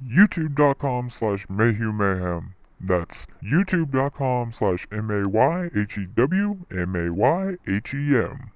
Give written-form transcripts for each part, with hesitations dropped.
youtube.com/MayhewMayhem. That's youtube.com/MAYHEWMAYHEM.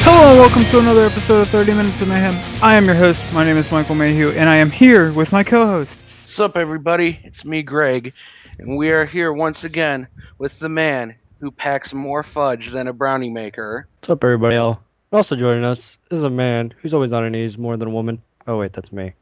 Hello and welcome to another episode of 30 Minutes of Mayhem. I am your host, my name is Michael Mayhew, and I am here with my co-hosts. What's up, everybody? It's me, Greg, and we are here once again with the man who packs more fudge than a brownie maker. What's up, everybody else? Also joining us is a man who's always on his knees more than a woman. Oh, wait, that's me.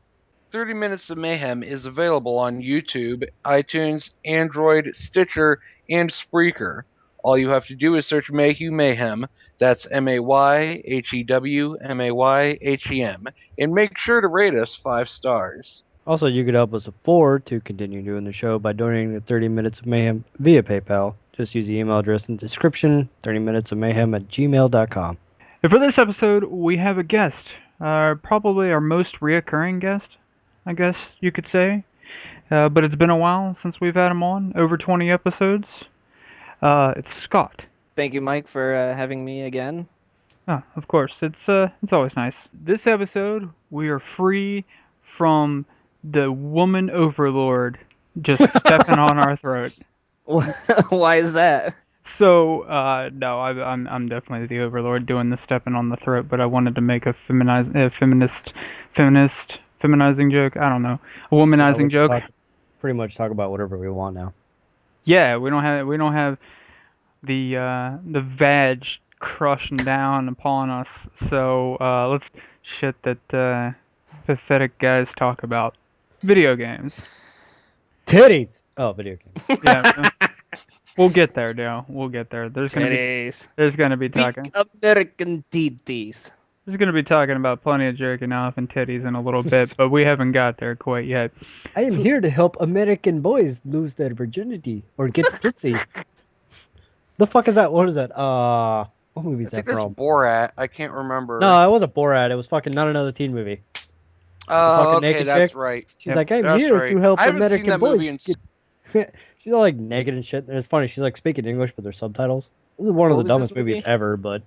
30 Minutes of Mayhem is available on YouTube, iTunes, Android, Stitcher, and Spreaker. All you have to do is search MayhewMayhem, that's MayhewMayhem, and make sure to rate us 5 stars. Also, you could help us afford to continue doing the show by donating to 30 Minutes of Mayhem via PayPal. Just use the email address in the description, 30minutesofmayhem@gmail.com. And for this episode, we have a guest, probably our most reoccurring guest, I guess you could say. But it's been a while since we've had him on, over 20 episodes. It's Scott. Thank you, Mike, for having me again. Oh, of course, it's always nice. This episode, we are free from the woman overlord just stepping on our throat. Why is that? So, no, I'm definitely the overlord doing the stepping on the throat, but I wanted to make a feminizing joke. I don't know, a womanizing joke. Pretty much talk about whatever we want now. Yeah, we don't have the V.A.G crushing down upon us. So let's shit that pathetic guys talk about. Video games. Titties! Oh, video games. Yeah. We'll get there, Dale. We'll get there. There's gonna be talking. American titties. There's gonna be talking about plenty of jerking off and titties in a little bit, but we haven't got there quite yet. I am here to help American boys lose their virginity or get pussy. The fuck is that? What is that? What movie is that from? I think that's Borat. I can't remember. No, it wasn't Borat. It was fucking Not Another Teen Movie. Oh, okay, that's right. She's like, I'm here to help American boys. Movie She's all like naked and shit. And it's funny. She's like speaking English, but there's subtitles. This is one of the dumbest movies ever, but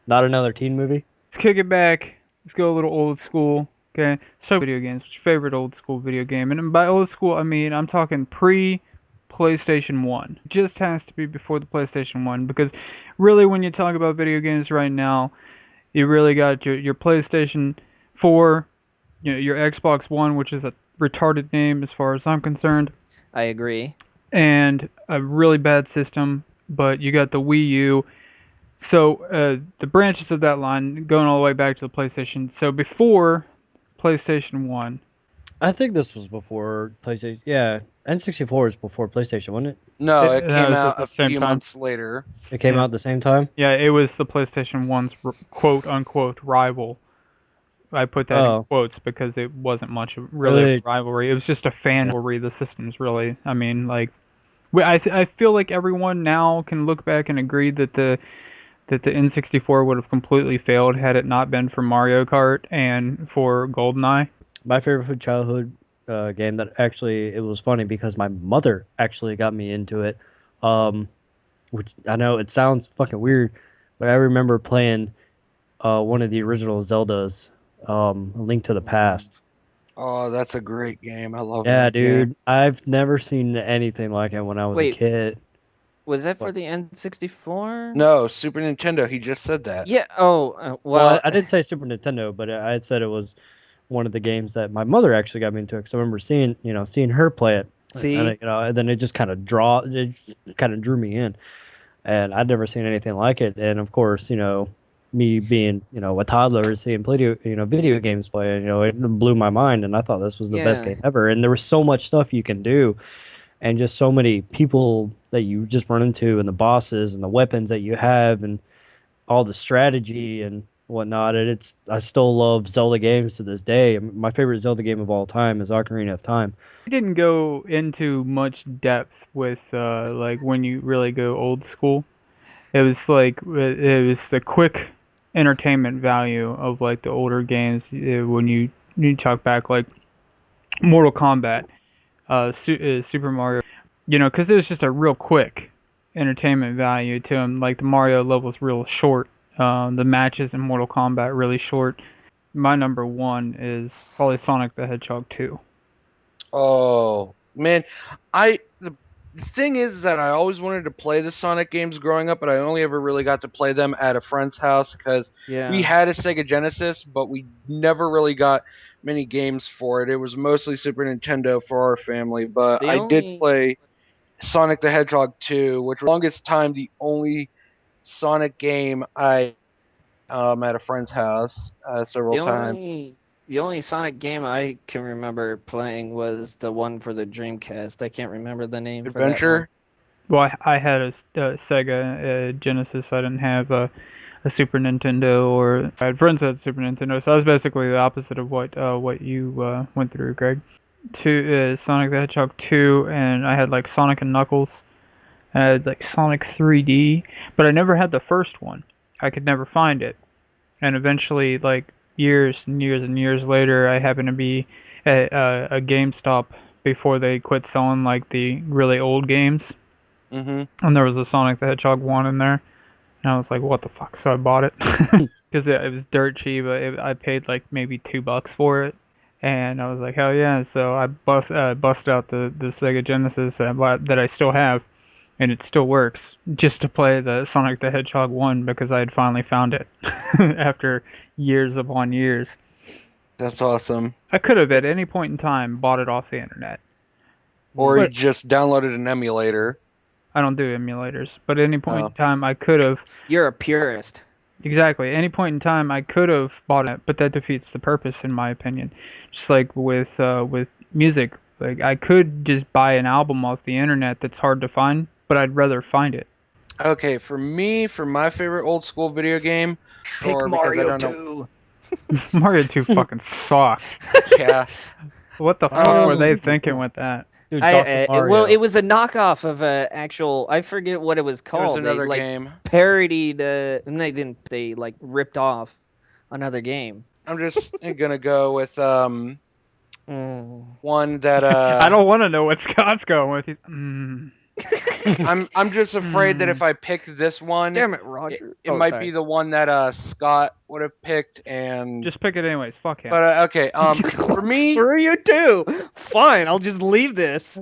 Not Another Teen Movie. Let's kick it back. Let's go a little old school. Okay, so video games. What's your favorite old school video game? And by old school, I mean I'm talking pre-PlayStation 1. It just has to be before the PlayStation 1, because really when you talk about video games right now, you really got your PlayStation 4, you know, your Xbox One, which is a retarded name as far as I'm concerned. I agree. And a really bad system, but you got the Wii U. So the branches of that line going all the way back to the PlayStation. So before PlayStation 1. I think this was before PlayStation. Yeah, N64 is before PlayStation, wasn't it? No, it came out a few months later. It came out at the same time? Yeah, it was the PlayStation 1's quote-unquote rival. I put that in quotes because it wasn't much really a rivalry. It was just a fan rivalry. The systems really, I mean, like, I feel like everyone now can look back and agree that the N64 would have completely failed had it not been for Mario Kart and for GoldenEye. My favorite childhood game that actually, it was funny because my mother actually got me into it. Which I know it sounds fucking weird, but I remember playing one of the original Zeldas, A Link to the Past. Oh, that's a great game. I love it. Yeah, dude. Game. I've never seen anything like it when I was a kid. Was that for the N64? No, Super Nintendo. He just said that. Yeah. Well, I didn't say Super Nintendo, but I had said it was one of the games that my mother actually got me into, because I remember seeing her play it. See, and then it just kind of drew me in, and I'd never seen anything like it. And of course, me being a toddler, seeing video games play, it blew my mind, and I thought this was the best game ever. And there was so much stuff you can do, and just so many people that you just run into, and the bosses and the weapons that you have, and all the strategy and whatnot. And I still love Zelda games to this day. My favorite Zelda game of all time is Ocarina of Time. I didn't go into much depth with like when you really go old school. It was the quick entertainment value of like the older games when you talk back like Mortal Kombat, Super Mario, because it was just a real quick entertainment value to them. Like the Mario level's real short, the matches in Mortal Kombat really short. My number one is probably Sonic the Hedgehog 2. Oh man, the thing is that I always wanted to play the Sonic games growing up, but I only ever really got to play them at a friend's house because we Yeah. had a Sega Genesis, but we never really got many games for it. It was mostly Super Nintendo for our family, but The I did only play Sonic the Hedgehog 2, which was longest time the only Sonic game I at a friend's house several the times. only the only Sonic game I can remember playing was the one for the Dreamcast. I can't remember the name for that one. Adventure. Well, I had a Sega Genesis. I didn't have a Super Nintendo, or I had friends that had Super Nintendo. So I was basically the opposite of what you went through, Greg. Sonic the Hedgehog 2, and I had like Sonic and Knuckles. I had like Sonic 3D, but I never had the first one. I could never find it. And eventually, like years and years and years later, I happened to be at a GameStop before they quit selling like the really old games, Mm-hmm. and there was a Sonic the Hedgehog 1 in there, and I was like, what the fuck? So I bought it because it was dirt cheap. I paid like maybe $2 for it, and I was like, hell yeah! So I bust out the Sega Genesis that I still have, and it still works, just to play the Sonic the Hedgehog 1 because I had finally found it after years upon years. That's awesome. I could have at any point in time bought it off the internet. Or you But just downloaded an emulator. I don't do emulators. But at any point Oh. in time I could have. You're a purist. Exactly. Any point in time I could have bought it, but that defeats the purpose in my opinion. Just like with music, like I could just buy an album off the internet that's hard to find, but I'd rather find it. Okay, for me, for my favorite old school video game, Pick sure, because I Mario don't know. 2. Mario 2 fucking sucked. Yeah. What the fuck were they thinking with that? Dude, I Dr. well, it Mario. was a knockoff of a actual. I forget what it was There was called. They another like game. parodied. And they didn't. They like ripped off another game. I'm just gonna go with Mm. one that I don't want to know what Scott's going with. I'm just afraid that if I pick this one, Damn it, Roger. it might be the one that Scott would have picked, and Just pick it anyways. Fuck him. but okay, for me, Screw you too. Fine, I'll just leave this.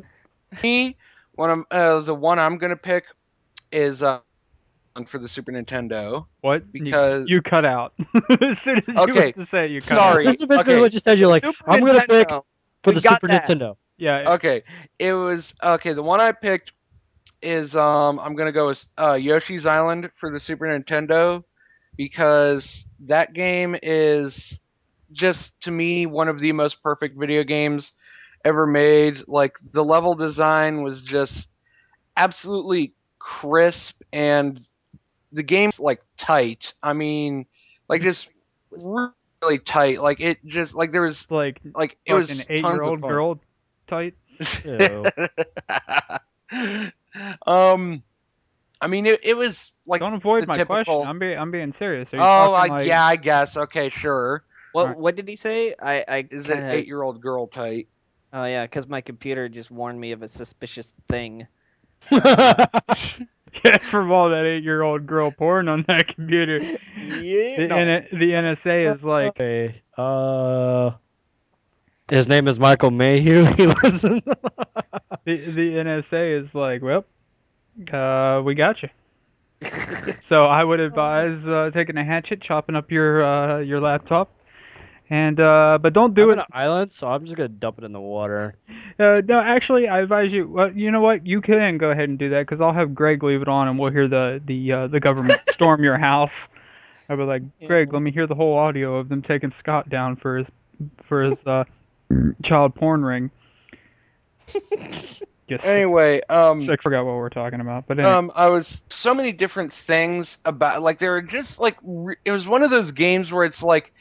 the one I'm gonna pick is for the Super Nintendo. What? Because you cut out as soon as you Okay, went to say it, you cut sorry. out. That's basically Okay. what you said. You're like, Super I'm gonna pick Nintendo. for We the got Super that. Nintendo. Yeah. Okay, it was okay. The one I picked is I'm gonna go with Yoshi's Island for the Super Nintendo because that game is just to me one of the most perfect video games ever made. Like the level design was just absolutely crisp and the game's like tight. I mean, like just really tight. Like it just like there was Like it was fucking tons of 8-year-old fun. girl tight. Ew. I mean it was like Don't avoid the my typical. question. I'm being serious. Are you Oh, talking like? yeah, I guess. Okay, sure. What did he say? I Is kind it of. 8-year-old girl tight? Oh yeah, because my computer just warned me of a suspicious thing. Yes, from all that 8-year-old girl porn on that computer. Yeah. The NSA is like, Okay. His name is Michael Mayhew. He listens. the NSA is like, well, we got you. So I would advise taking a hatchet, chopping up your laptop, and but don't do I'm it. in an island, so I'm just gonna dump it in the water. No, actually, I advise you. Well, you know what? You can go ahead and do that because I'll have Greg leave it on, and we'll hear the government storm your house. I'll be like, Greg, let me hear the whole audio of them taking Scott down for his child porn ring. Just Anyway, sick. Forgot what we're talking about, but anyway. I was so many different things about like there were just like it was one of those games where it's like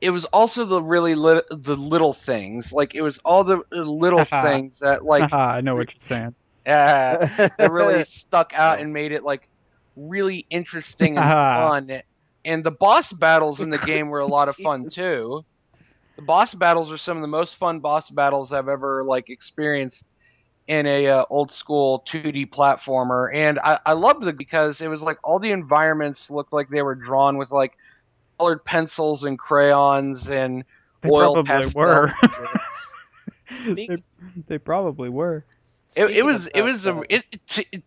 it was also the really the little things like it was all the little things that like I know what you're saying. that really stuck out No. and made it like really interesting and fun. And the boss battles in the game were a lot of fun Jesus. too. The boss battles are some of the most fun boss battles I've ever like experienced in a old school 2D platformer, and I loved it because it was like all the environments looked like they were drawn with like colored pencils and crayons and They oil probably pastel. were. they, Speak, they probably were. It speaking was it about was a it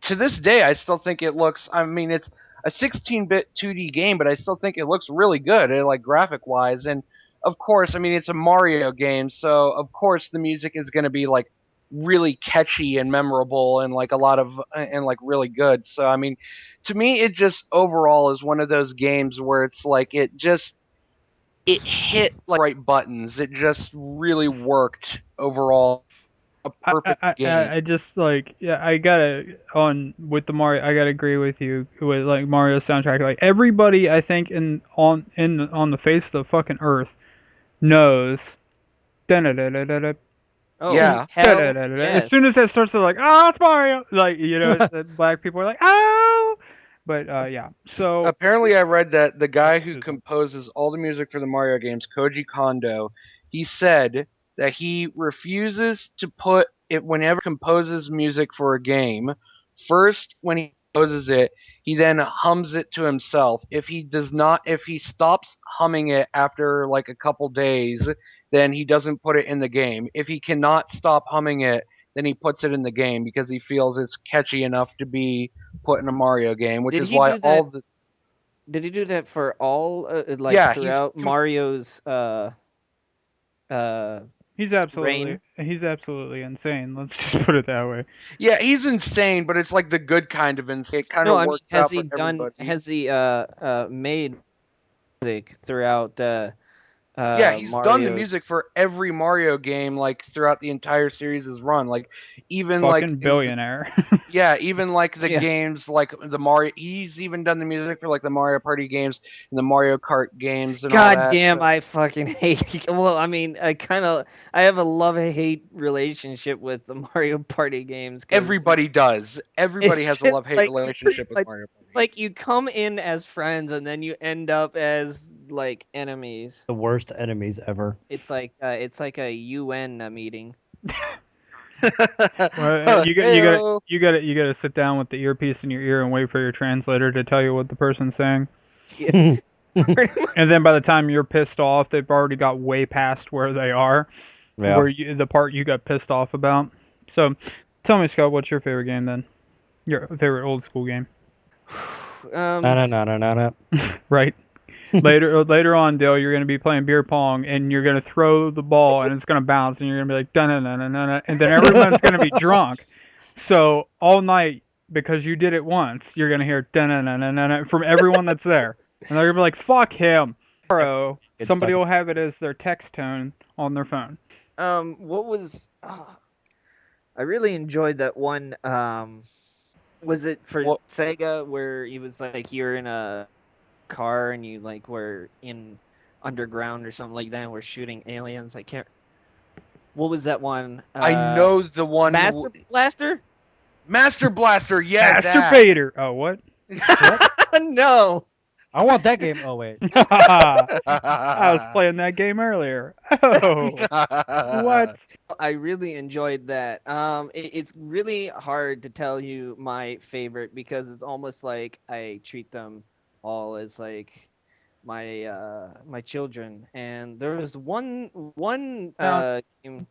to this day I still think it looks. I mean, it's a 16-bit 2D game, but I still think it looks really good, like graphic wise. And of course, I mean it's a Mario game, so of course the music is going to be like really catchy and memorable and like a lot of and like really good. So I mean, to me, it just overall is one of those games where it's like it hit like right buttons. It just really worked overall. A perfect game. I just like yeah I gotta on with the Mario I gotta agree with you with like Mario's soundtrack like everybody I think on the face of the fucking earth knows da-da-da-da-da-da, oh Yeah. hell da-da-da-da-da. As soon yes. as that starts they're like oh it's Mario like you know the black people are like oh but yeah so Apparently, I read that the guy who criticism. composes all the music for the Mario games, Koji Kondo, he said that he refuses to put it whenever he composes music for a game. First, when he composes it, he then hums it to himself. If he stops humming it after like a couple days, then he doesn't put it in the game. If he cannot stop humming it, then he puts it in the game because he feels it's catchy enough to be put in a Mario game, which Did is he why do that? all the Did he do that for all like yeah, throughout Mario's uh reign? he's absolutely insane let's just put it that way. yeah, he's insane, but it's like the good kind of insane. It kind No, of I mean, works out for everybody. has he made music throughout Yeah, he's done the music Mario's? for every Mario game like throughout the entire series' run. Like even like Fucking in the, billionaire. yeah, even like the Yeah. games like the Mario he's even done the music for like the Mario Party games and the Mario Kart games and all God that. damn, So I fucking hate. Well, I mean, I have a love-hate relationship with the Mario Party games because everybody does. Everybody it's has a just love-hate like pretty relationship with much Mario Party. like you come in as friends and then you end up as like enemies. The worst enemies ever. It's like a UN meeting. Well, Heyo. you gotta sit down with the earpiece in your ear and wait for your translator to tell you what the person's saying. Yeah, pretty much. And then by the time you're pissed off, they've already got way past where they are, Yeah. the part you got pissed off about. So, tell me, Scott, what's your favorite game then? Your favorite old school game, No, Um, no, no, no, no, no. right? Later on, Dale, you're gonna be playing beer pong and you're gonna throw the ball and it's gonna bounce and you're gonna be like dun dun dun dun dun, and then everyone's gonna be drunk. So all night because you did it once, you're gonna hear dun dun dun dun dun from everyone that's there, and they're gonna be like fuck him. Tomorrow, Get somebody stuck. will have it as their text tone on their phone. what was? I really enjoyed that one. Was it for Well, Sega where he was like you're in a car and you like were in underground or something like that and we're shooting aliens? I can't. What was that one? I know the one. Master Blaster? Master Blaster. Yeah, that. Masturbator. Oh what? What? No. I want that game. Oh wait. I was playing that game earlier. Oh what? I really enjoyed that. It's really hard to tell you my favorite because it's almost like I treat them all as like my children. And there was one Now, game.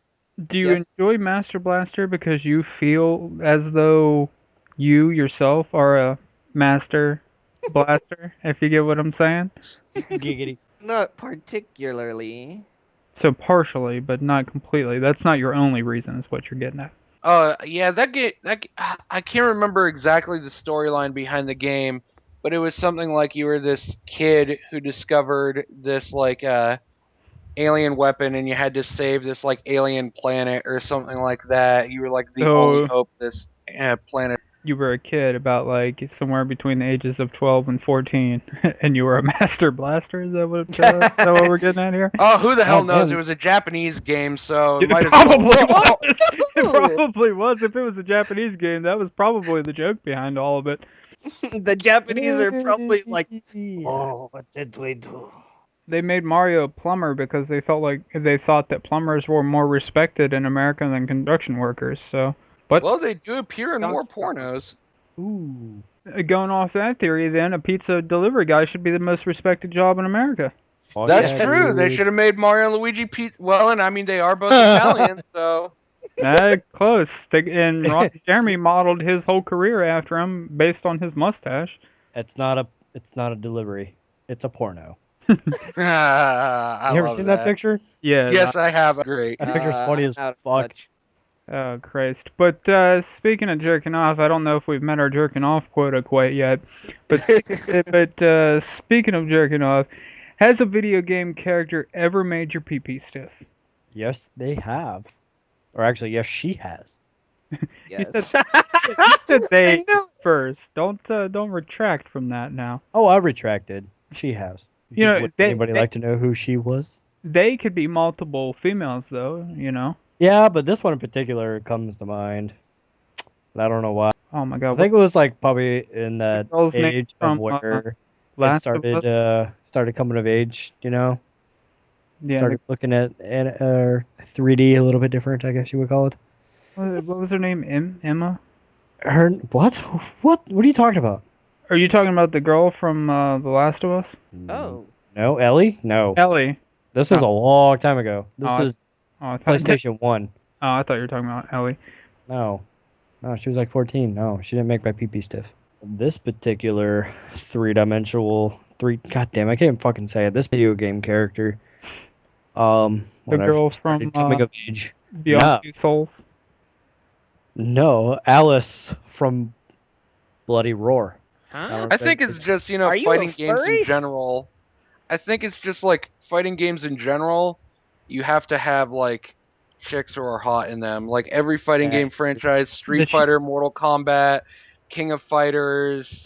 do you Yes. enjoy Master Blaster because you feel as though you yourself are a Master Blaster? If you get what I'm saying. Giggity. Not particularly. So partially, but not completely. That's not your only reason, is what you're getting at. Yeah, I can't remember exactly the storyline behind the game, but it was something like you were this kid who discovered this like alien weapon, and you had to save this like alien planet or something like that. You were like the only So hope this planet. you were a kid about like somewhere between the ages of 12 and 14, and you were a Master Blaster. Is that what we're getting at here? Oh, who the hell God knows? It damn. was a Japanese game, so it It might as probably well. was. It probably was. If it was a Japanese game, that was probably the joke behind all of it. The Japanese are probably like, oh, what did we do? They made Mario a plumber because they thought that plumbers were more respected in America than construction workers. So, but Well, they do appear in more Donkey Kong. pornos. Ooh. going off that theory, then a pizza delivery guy should be the most respected job in America. Fuck That's yeah, true. They dude. should have made Mario and Luigi pizza. Well, and I mean they are both Italian, so Close. And Ron Jeremy modeled his whole career after him based on his mustache. It's not a delivery. It's a porno. I You ever love seen that picture? Yeah. Yes, I have. Great. That picture's funny I'm as out of fuck. touch. Oh, Christ. But speaking of jerking off, I don't know if we've met our jerking off quota quite yet. But speaking of jerking off, has a video game character ever made your pee-pee stiff? Yes, they have. Or actually, yes, she has. Yes. You said they I know. first. Don't retract from that now. Oh, I retracted. She has. You know, Would they- anybody they- like to know who she was? They could be multiple females, though. You know. Yeah, but this one in particular comes to mind. And I don't know why. Oh my I God. think it was like probably in that girl's name age from, of where it Last of Us. started coming of age. You know, Yeah. started looking at 3D a little bit different. I guess you would call it. What was her name? Emma. Her what? What are you talking about? Are you talking about the girl from The Last of Us? Oh. No, Ellie. No, Ellie. this was a long time ago. This Oh, is Oh, I thought, PlayStation 1. I thought you were talking about Ellie. No, she was like 14. No, she didn't make my pee-pee stiff. This particular three-dimensional God damn, I can't fucking say it. This video game character. The when I girl first started from coming of age. Beyond Two Souls. No, Alice from Bloody Roar. Huh? I think it's just Are you a fighting games furry? in general. I think it's just like fighting games in general. You have to have like chicks who are hot in them. Like every fighting Yeah. game franchise, Street Did she- Fighter, Mortal Kombat, King of Fighters.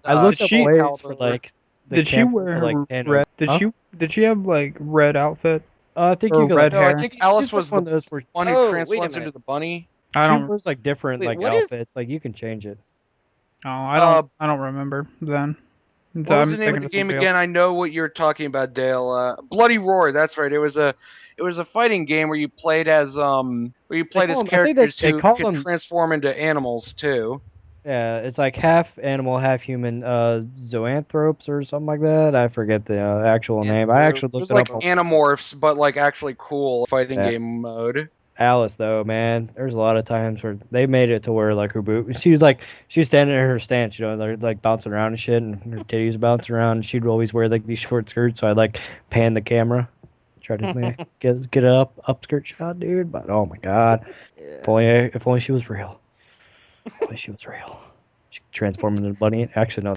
I looked up she- ways for like. the Did she camera wear to, her like, pan red? over. Did she have like red outfit? I think or you could. red No, hair? I think Alice She's like was one the of those where one who Oh, wait a transforms minute. into the bunny. I she don't. wears like different Wait, like what is- outfits. Like you can change it. Oh, I don't remember then. What was the name of the game again? I know what you're talking about, Dale. Bloody Roar. That's right. It was a fighting game where you played as call 'em- I think characters they who call could them- transform into animals too. Yeah, it's like half animal, half human. Zoanthropes or something like that. I forget the actual name. I actually It was looked it like up. Animorphs, but like actually cool fighting Yeah. game mode. Alice though, man, there's a lot of times where they made it to where like her boot, she was standing in her stance, like bouncing around and shit, and her titties bouncing around. And she'd always wear like these short skirts, so I'd like pan the camera, try to get a up skirt shot, dude. But oh my god, Yeah. if only she was real. If only she was real. She could transform into a bunny. Actually, no.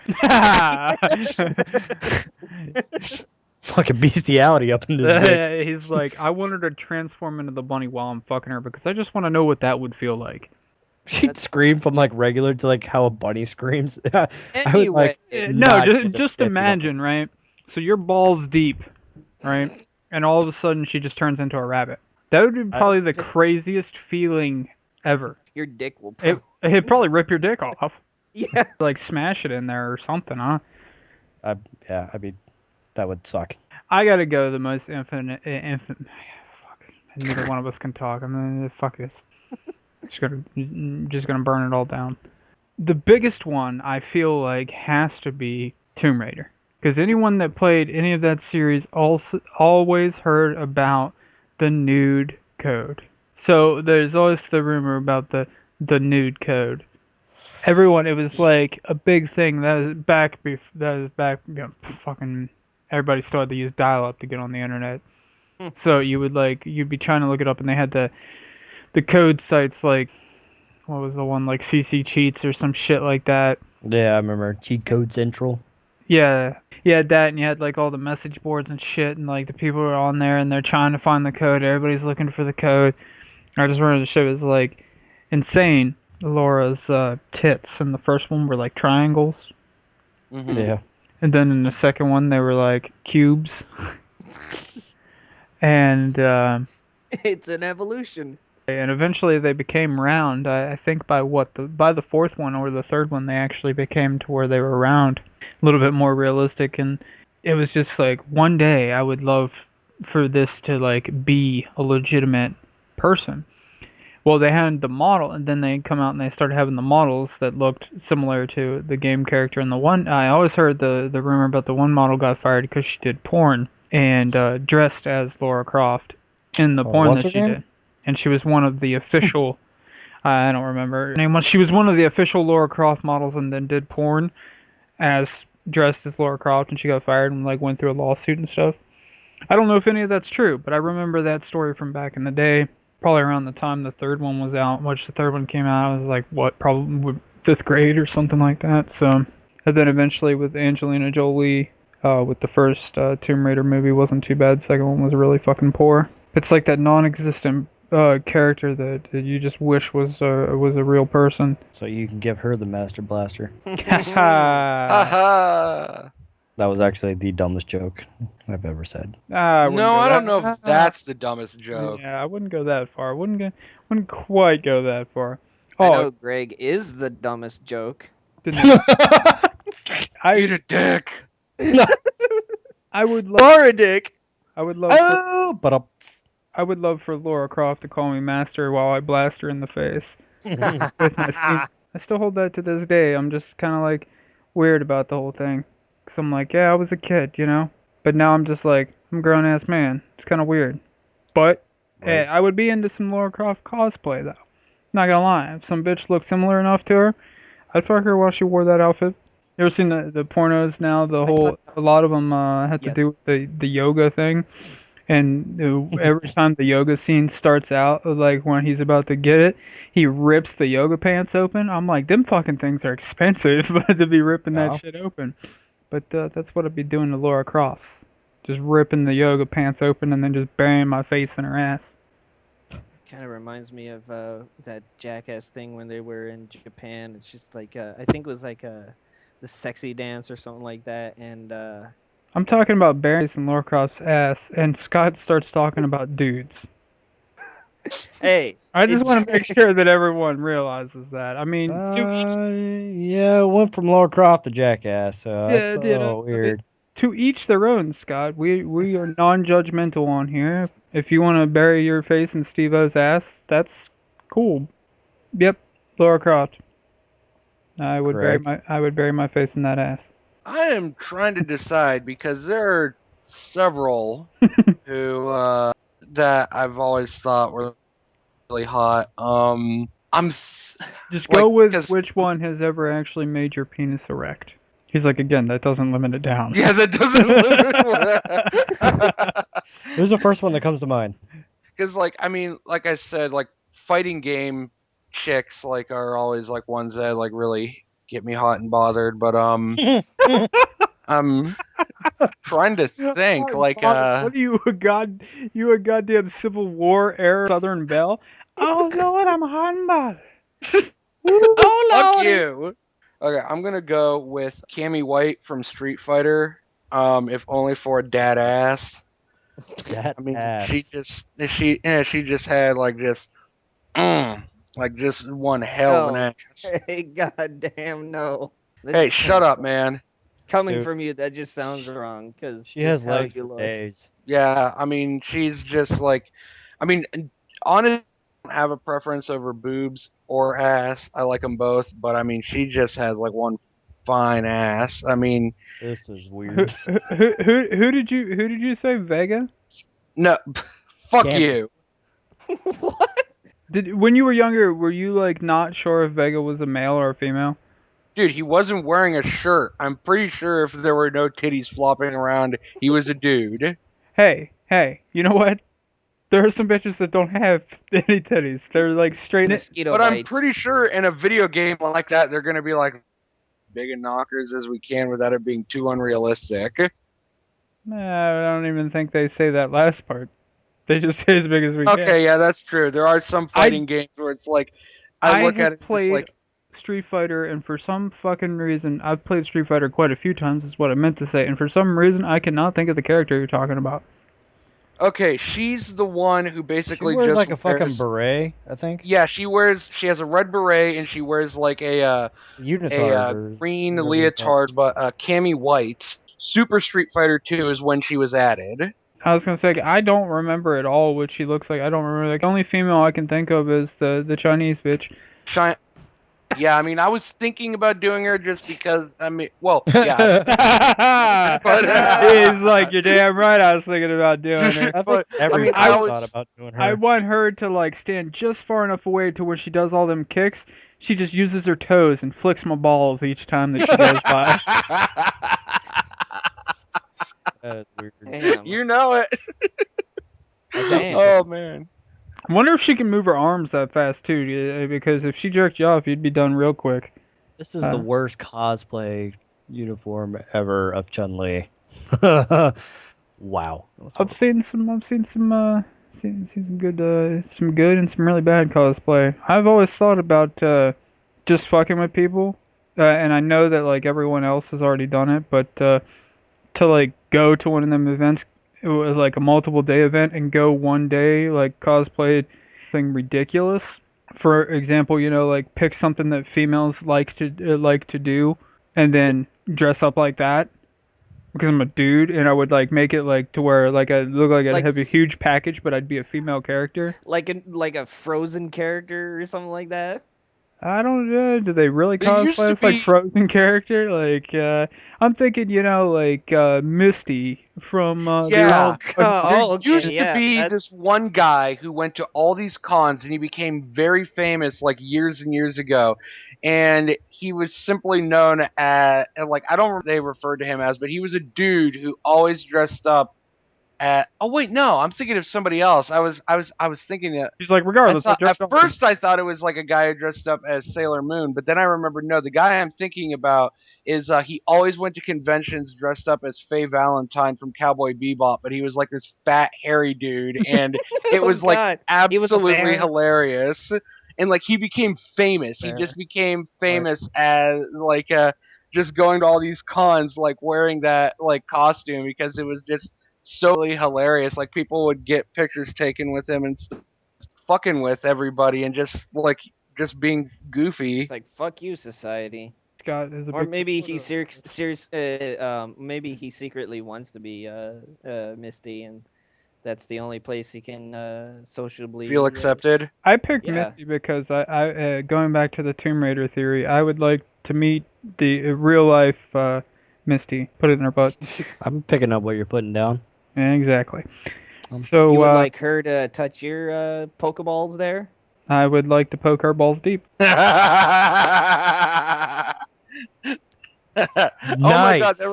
Fucking bestiality up in this bitch. He's like, I want her to transform into the bunny while I'm fucking her because I just want to know what that would feel like. She'd scream from like regular to like how a bunny screams. I was like, Anyway, No, not just, into just this, imagine, right? So your balls deep, right? And all of a sudden she just turns into a rabbit. That would be probably the craziest feeling ever. your dick will. It'd probably rip your dick off. Yeah. Like smash it in there or something, huh? I mean, that would suck. I gotta go the most infinite. Fuck. Neither one of us can talk. Fuck this. Just gonna burn it all down. The biggest one I feel like has to be Tomb Raider, because anyone that played any of that series always heard about the nude code. So there's always the rumor about the nude code. Everyone, it was like a big thing. That was back. Fucking everybody still had to use dial-up to get on the internet. So you'd be trying to look it up, and they had the code sites like, what was the one, like CC Cheats or some shit like that. Yeah, I remember Cheat Code Central. Yeah, you had that, and you had like all the message boards and shit, and like the people are on there and they're trying to find the code. Everybody's looking for the code. I just remember the shit was like insane. Laura's tits in the first one were like triangles, Mhm. Yeah. and then in the second one they were like cubes. And It's an evolution. eventually they became round. I think by the fourth one or the third one they actually became to where they were round, a little bit more realistic. And it was just like one day I would love for this to like be a legitimate person. Well, they had the model, and then they come out and they started having the models that looked similar to the game character. And the one I always heard the rumor about the one model got fired because she did porn and dressed as Laura Croft in the porn what's that her she name? did, and she was one of the official. I don't remember her name. She was one of the official Laura Croft models, and then did porn as dressed as Laura Croft, and she got fired and like went through a lawsuit and stuff. I don't know if any of that's true, but I remember that story from back in the day, probably around the time the third one was out, which the third one came out, I was like, what, probably fifth grade or something like that. So, and then eventually with Angelina Jolie, with the first Tomb Raider movie wasn't too bad. The second one was really fucking poor. It's like that non-existent character that you just wish was a real person. So you can give her the Master Blaster. Haha. That was actually the dumbest joke I've ever said. I wouldn't No, go I that. don't know if that's the dumbest joke. Yeah, I wouldn't go that far. Wouldn't quite go that far. I Oh, know Greg is the dumbest joke. didn't Eat I? a dick. I would love. Or a dick. I would love. Oh, but I would love for Laura Croft to call me master while I blast her in the face with my steam. I still hold that to this day. I'm just kind of like weird about the whole thing. Cause I'm like, yeah, I was a kid, you know. But now I'm just like, I'm a grown ass man. It's kind of weird. But Right. I would be into some Laura Croft cosplay though. Not gonna lie, if some bitch looked similar enough to her, I'd fuck her while she wore that outfit. You ever seen the pornos now? A lot of them have to Yes. do with the yoga thing. And every time the yoga scene starts out, like when he's about to get it, he rips the yoga pants open. I'm like, them fucking things are expensive, but to be ripping that Wow. shit open. But that's what I'd be doing to Laura Croft. Just ripping the yoga pants open and then just burying my face in her ass. Kind of reminds me of that Jackass thing when they were in Japan. It's just like I think it was like the sexy dance or something like that. And I'm talking about burying my face in Laura Croft's ass, and Scott starts talking about dudes. hey, I just it's- want to make sure that everyone realizes that. I mean, Yeah, it went from Laura Croft to Jackass, so yeah, that's you know, weird. to each their own, Scott. We are non-judgmental on here. If you want to bury your face in Steve-O's ass, that's cool. Yep, Laura Croft. Correct. I would bury my face in that ass. I am trying to decide because there are several who that I've always thought were really hot. Just like go with because which one has ever actually made your penis erect. He's like, again, that doesn't limit it down. yeah, that doesn't. Who's the first one that comes to mind? Because like I mean, like I said, like fighting game chicks like are always like ones that like really get me hot and bothered. But I'm trying to think like What are you a goddamn Civil War era Southern Belle? Oh Lord, I'm hot and bothered. Woo. fuck you. Okay, I'm gonna go with Cammy White from Street Fighter. If only for a dad ass. That I mean, ass. she just had mm, like just one hell of an no, ass. hey, goddamn no. That Hey, just shut sounds up, wrong. man. Coming Dude, from you, that just sounds wrong. Cause she just has how legs you for look. days. Yeah, I mean, she's just like, I mean, honestly, I don't have a preference over boobs or ass. I like them both, but I mean, she just has like one fine ass. I mean, This is Who, weird. who did you say Vega? no, fuck Damn. you. What? Did when you were younger, were you like not sure if Vega was a male or a female? Dude, he wasn't wearing a shirt. I'm pretty sure if there were no titties flopping around, he was a dude. Hey, you know what? There are some bitches that don't have any titties. They're like straight. Mosquito But I'm bites. pretty sure in a video game like that, they're gonna be like big and knockers as we can without it being too unrealistic. Nah, I don't even think they say that last part. They just say as big as we can. Okay, yeah, that's true. There are some I fighting games where it's like, I I look at have it just played like, Street Fighter, and for some fucking reason, I've played Street Fighter quite a few times. Is what I meant to say. And for some reason, I cannot think of the character you're talking about. okay, she's the one who She basically wears just like a fucking wears. beret, I think. Yeah, she has a red beret and she wears like a Unitard or green whatever you call leotard, but Cammy White. Super Street Fighter 2 is when she was added. I was gonna say I don't remember at all what she looks like. I don't remember. Like, the only female I can think of is the Chinese bitch. Yeah, I mean, I was thinking about doing her just because, I mean, well, yeah. He's like, you're damn right. I was thinking about doing her. I think But, everyone I was- thought about doing her. I want her to like stand just far enough away to where she does all them kicks. She just uses her toes and flicks my balls each time that she goes by. That is weird. Damn. You know it. Damn. Oh, man. I wonder if she can move her arms that fast too, because if she jerked you off, you'd be done real quick. This is the Uh. worst cosplay uniform ever of Chun-Li. Wow. I've seen some some good and some really bad cosplay. I've always thought about just fucking with people, and I know that like everyone else has already done it, but to like go to one of them events, it was like a multiple day event, and go one day like cosplay thing ridiculous. For example, like pick something that females like to do, and then dress up like that. Because I'm a dude, and I would like make it like to where like I look like I'd have a huge package, but I'd be a female character. Like a Frozen character or something like that. I don't know. Do they really There used to cosplay as like be- Frozen character? Like I'm thinking, like Misty from Yeah. Oh, There used okay, yeah. to be that- this one guy who went to all these cons and he became very famous like years and years ago. And he was simply known as, like, I don't remember what they referred to him as, but he was a dude who always dressed up oh wait, no, I'm thinking of somebody else. I was thinking that He's like, regardless. I at jerked off. first I thought it was like a guy who dressed up as Sailor Moon, but then I remembered no, the guy I'm thinking about is he always went to conventions dressed up as Faye Valentine from Cowboy Bebop, but he was like this fat hairy dude, and it Oh, was like God. He was a absolutely bear. hilarious. And like he became famous. He Bear. just became famous as like just going to all these cons like wearing that like costume because it was just so hilarious. Like people would get pictures taken with him and fucking with everybody and just being goofy. It's like fuck you, society. Scott is a Or big maybe he maybe he secretly wants to be Misty, and that's the only place he can sociably Feel accepted. I picked Yeah. Misty because I going back to the Tomb Raider theory, I would like to meet the real life Misty. Put it in her butt. I'm picking up what you're putting down. Yeah, exactly. So You would like her to touch your Pokeballs there? I would like to poke her balls deep. Oh my god, that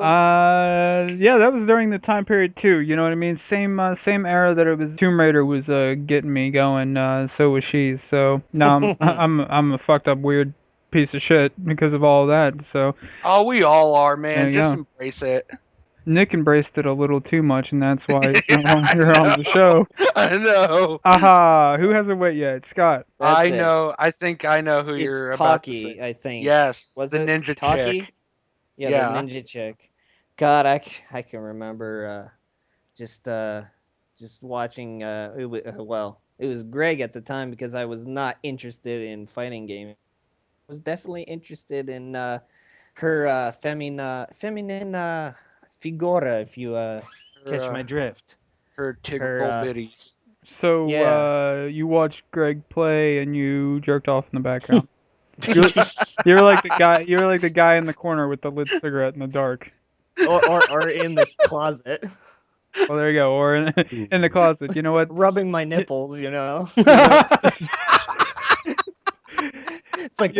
was Yeah, that was during the time period too. You know what I mean? Same era that it was. Tomb Raider was getting me going. So was she. So now I'm a fucked up weird piece of shit because of all of that. So oh, we all are, man. There you Just go. embrace it. Nick embraced it a little too much, and that's why he's no Yeah, I longer on the know. show. I know. Aha! Who hasn't went yet? Scott. That's I it. know. I think I know who you're It's about to Taki, say. I think. Yes, Was the it ninja Taki? chick. Yeah, Yeah. the ninja chick. God, I can remember just watching. It was Greg at the time because I was not interested in fighting games. I was definitely interested in her feminine figura, if you catch my drift. Her typical Her, biddies. So Yeah. you watched Greg play, and you jerked off in the background. You were like the guy. You were like the guy in the corner with the lit cigarette in the dark. or in the closet, Well, there you go. Or in the closet. You know what? rubbing my nipples. You know. It's like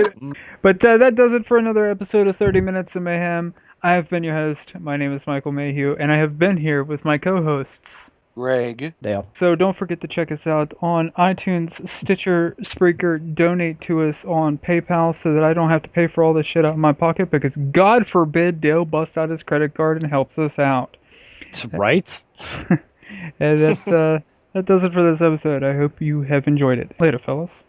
But that does it for another episode of 30 Minutes of Mayhem. I have been your host. My name is Michael Mayhew, and I have been here with my co-hosts. Greg. Dale. So don't forget to check us out on iTunes, Stitcher, Spreaker. Donate to us on PayPal so that I don't have to pay for all this shit out of my pocket, because God forbid Dale busts out his credit card and helps us out. That's right. And that does it for this episode. I hope you have enjoyed it. Later, fellas.